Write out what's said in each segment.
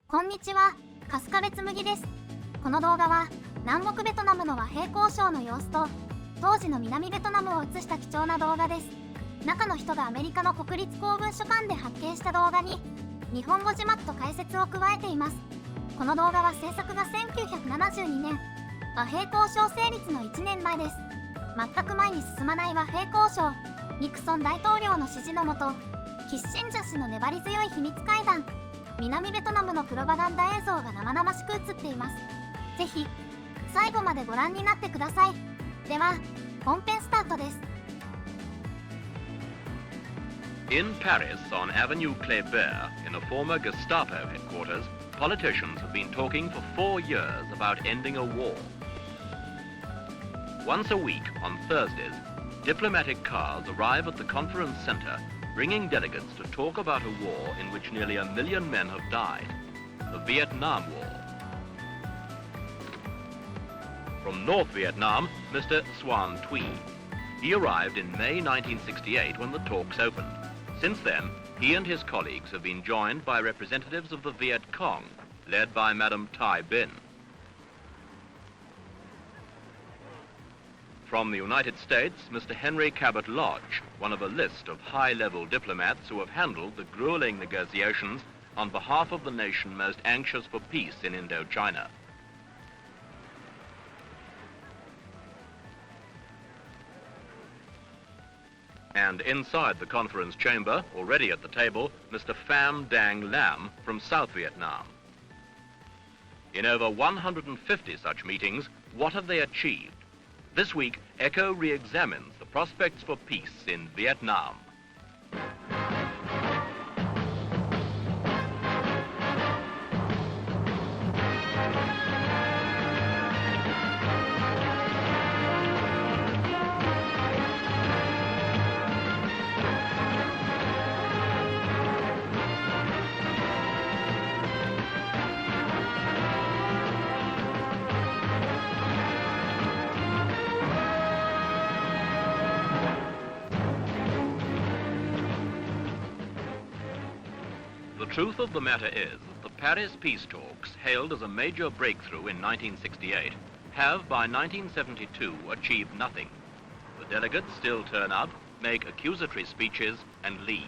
こんにちは、春日部つむぎです。この動画は南北ベトナムの和平交渉の様子と当時の南ベトナムを映した貴重な動画です。中の人がアメリカの国立公文書館で発見した動画に日本語字幕と解説を加えています。この動画は制作が1972年、和平交渉成立の1年前です。全く前に進まない和平交渉、ニクソン大統領の指示のもと、キッシンジャー氏の粘り強い秘密会談、南ベトナムのプロパガンダ映像が生々しく映っています。ぜひ最後までご覧になってください。では本編スタートです。 In Paris, on Avenue Kléber, in a former Gestapo headquarters, politicians have been talking for 4 years about ending a war. Once a week, on Thursdays, diplomatic cars arrive at the conference center, bringing delegates to talk about a war in which nearly 1 million men have died, the Vietnam War. From North Vietnam, Mr. Xuan Thuy. He arrived in May 1968 when the talks opened. Since then, he and his colleagues have been joined by representatives of the Viet Cong, led by Madam Thai Binh. From the United States, Mr. Henry Cabot Lodge, one of a list of high-level diplomats who have handled the grueling negotiations on behalf of the nation most anxious for peace in Indochina. And inside the conference chamber, already at the table, Mr. Pham Dang Lam from South Vietnam. In over 150 such meetings, what have they achieved? This week, ECHO re-examines the prospects for peace in Vietnam. The truth of the matter is that the Paris peace talks, hailed as a major breakthrough in 1968, have by 1972 achieved nothing. The delegates still turn up, make accusatory speeches, and leave.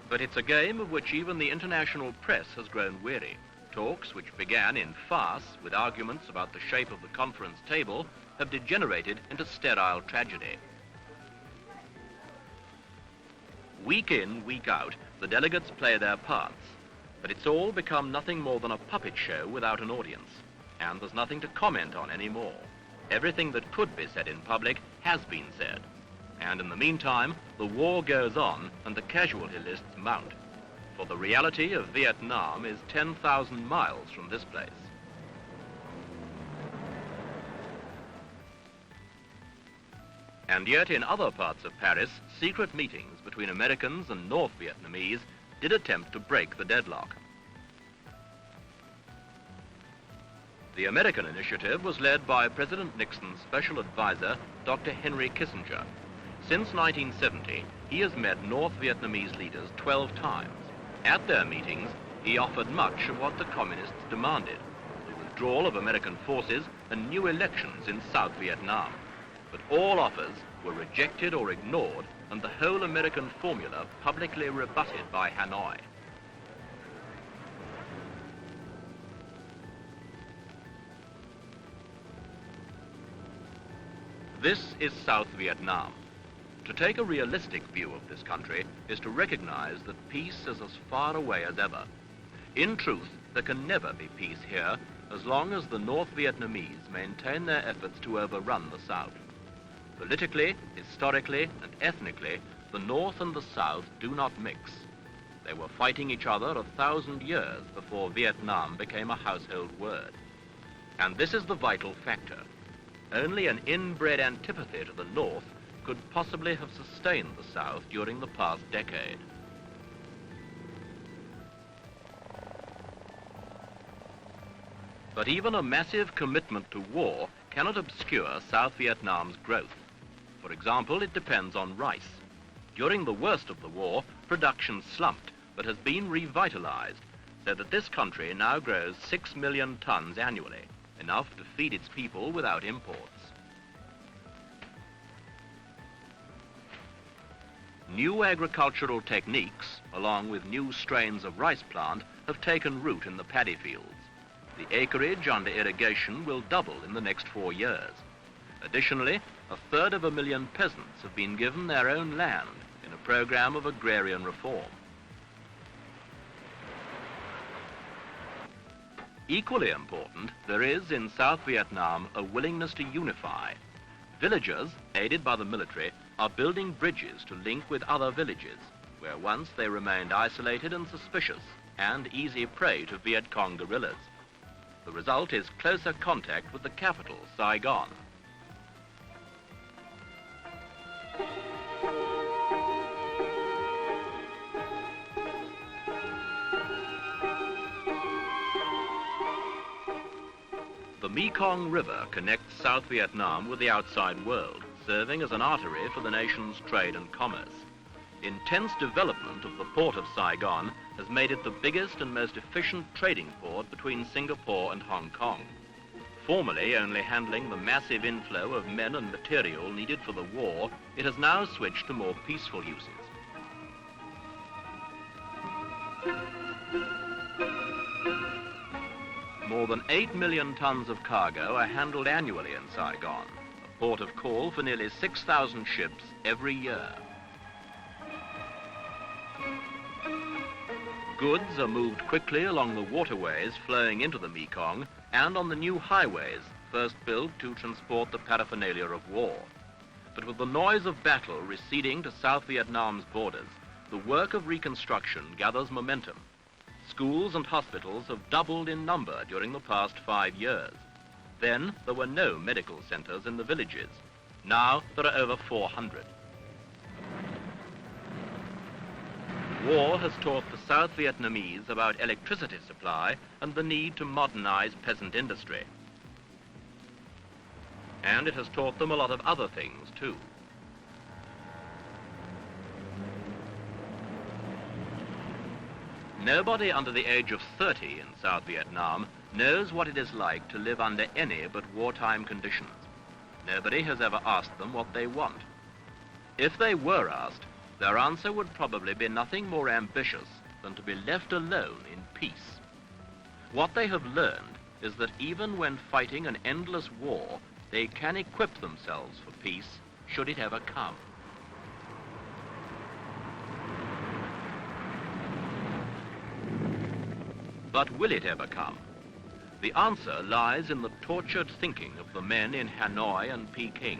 But it's a game of which even the international press has grown weary. Talks, which began in farce with arguments about the shape of the conference table, have degenerated into sterile tragedy. Week in, week out, the delegates play their parts, but it's all become nothing more than a puppet show without an audience, and there's nothing to comment on anymore. Everything that could be said in public has been said, and in the meantime, the war goes on and the casualty lists mount, for the reality of Vietnam is 10,000 miles from this place. And yet in other parts of Paris, secret meetings between Americans and North Vietnamese did attempt to break the deadlock. The American initiative was led by President Nixon's special advisor, Dr. Henry Kissinger. Since 1970, he has met North Vietnamese leaders 12 times. At their meetings, he offered much of what the communists demanded, the withdrawal of American forces and new elections in South Vietnam. But all offers were rejected or ignored, and the whole American formula publicly rebutted by Hanoi. This is South Vietnam. To take a realistic view of this country is to recognize that peace is as far away as ever. In truth, there can never be peace here as long as the North Vietnamese maintain their efforts to overrun the South. Politically, historically, and ethnically, the North and the South do not mix. They were fighting each other 1,000 years before Vietnam became a household word. And this is the vital factor. Only an inbred antipathy to the North could possibly have sustained the South during the past decade. But even a massive commitment to war cannot obscure South Vietnam's growth. For example, it depends on rice. During the worst of the war, production slumped, but has been revitalized, so that this country now grows 6 million tons annually, enough to feed its people without imports. New agricultural techniques, along with new strains of rice plant, have taken root in the paddy fields. The acreage under irrigation will double in the next 4 years. Additionally, 250,000 peasants have been given their own land in a program of agrarian reform. Equally important, there is in South Vietnam a willingness to unify. Villagers, aided by the military, are building bridges to link with other villages, where once they remained isolated and suspicious and easy prey to Viet Cong guerrillas. The result is closer contact with the capital, Saigon. The Mekong River connects South Vietnam with the outside world, serving as an artery for the nation's trade and commerce. Intense development of the port of Saigon has made it the biggest and most efficient trading port between Singapore and Hong Kong. Formerly only handling the massive inflow of men and material needed for the war, it has now switched to more peaceful uses. More than 8 million tons of cargo are handled annually in Saigon, a port of call for nearly 6,000 ships every year. Goods are moved quickly along the waterways flowing into the Mekong and on the new highways first built to transport the paraphernalia of war. But with the noise of battle receding to South Vietnam's borders, the work of reconstruction gathers momentum. Schools and hospitals have doubled in number during the past 5 years. Then there were no medical centers in the villages. Now there are over 400. War has taught the South Vietnamese about electricity supply and the need to modernize peasant industry. And it has taught them a lot of other things too. Nobody under the age of 30 in South Vietnam knows what it is like to live under any but wartime conditions. Nobody has ever asked them what they want. If they were asked, their answer would probably be nothing more ambitious than to be left alone in peace. What they have learned is that even when fighting an endless war, they can equip themselves for peace, should it ever come. But will it ever come? The answer lies in the tortured thinking of the men in Hanoi and Peking.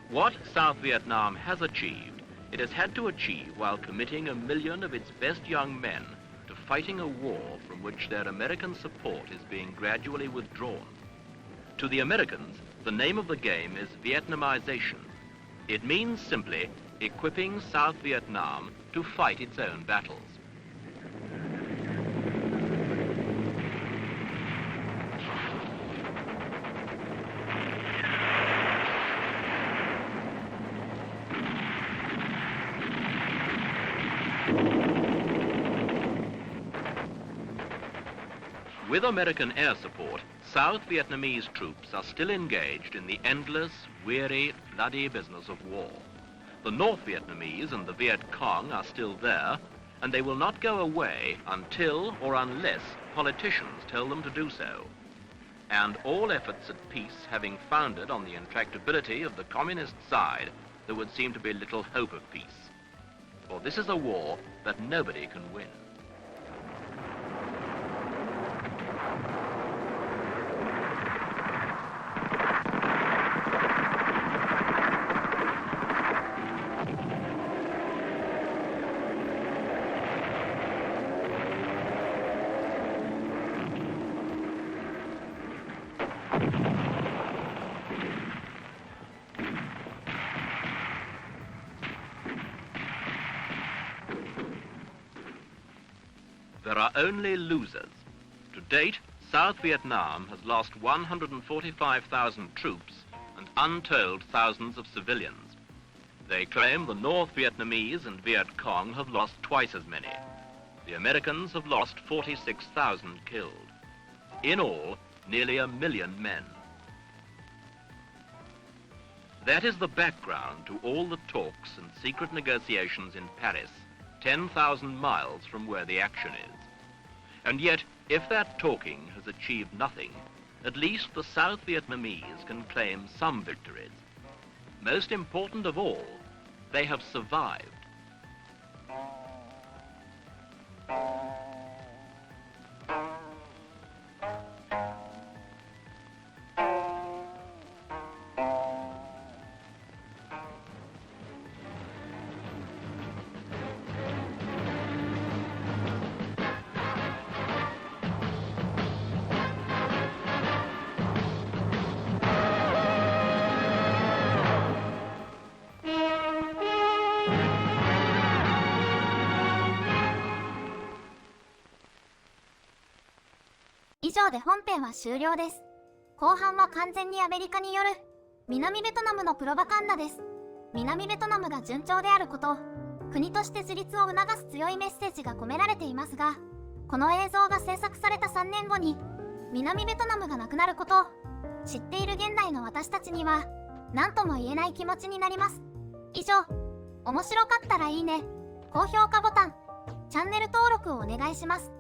What South Vietnam has achieved, it has had to achieve while committing 1 million of its best young men to fighting a war from which their American support is being gradually withdrawn. To the Americans, the name of the game is Vietnamization. It means simply equipping South Vietnam to fight its own battles. With American air support, South Vietnamese troops are still engaged in the endless, weary, bloody business of war. The North Vietnamese and the Viet Cong are still there, and they will not go away until or unless politicians tell them to do so. And all efforts at peace having founded on the intractability of the communist side, there would seem to be little hope of peace. For this is a war that nobody can win. There are only losers. To date, South Vietnam has lost 145,000 troops and untold thousands of civilians. They claim the North Vietnamese and Viet Cong have lost twice as many. The Americans have lost 46,000 killed. In all, nearly 1 million men. That is the background to all the talks and secret negotiations in Paris, 10,000 miles from where the action is. And yet, if that talking has achieved nothing, at least the South Vietnamese can claim some victories. Most important of all, they have survived.以上で本編は終了です。後半は完全にアメリカによる南ベトナムのプロパガンダです。南ベトナムが順調であること、国として自立を促す強いメッセージが込められていますが、この映像が制作された3年後に南ベトナムがなくなることを知っている現代の私たちには何とも言えない気持ちになります。以上、面白かったらいいね、高評価ボタン、チャンネル登録をお願いします。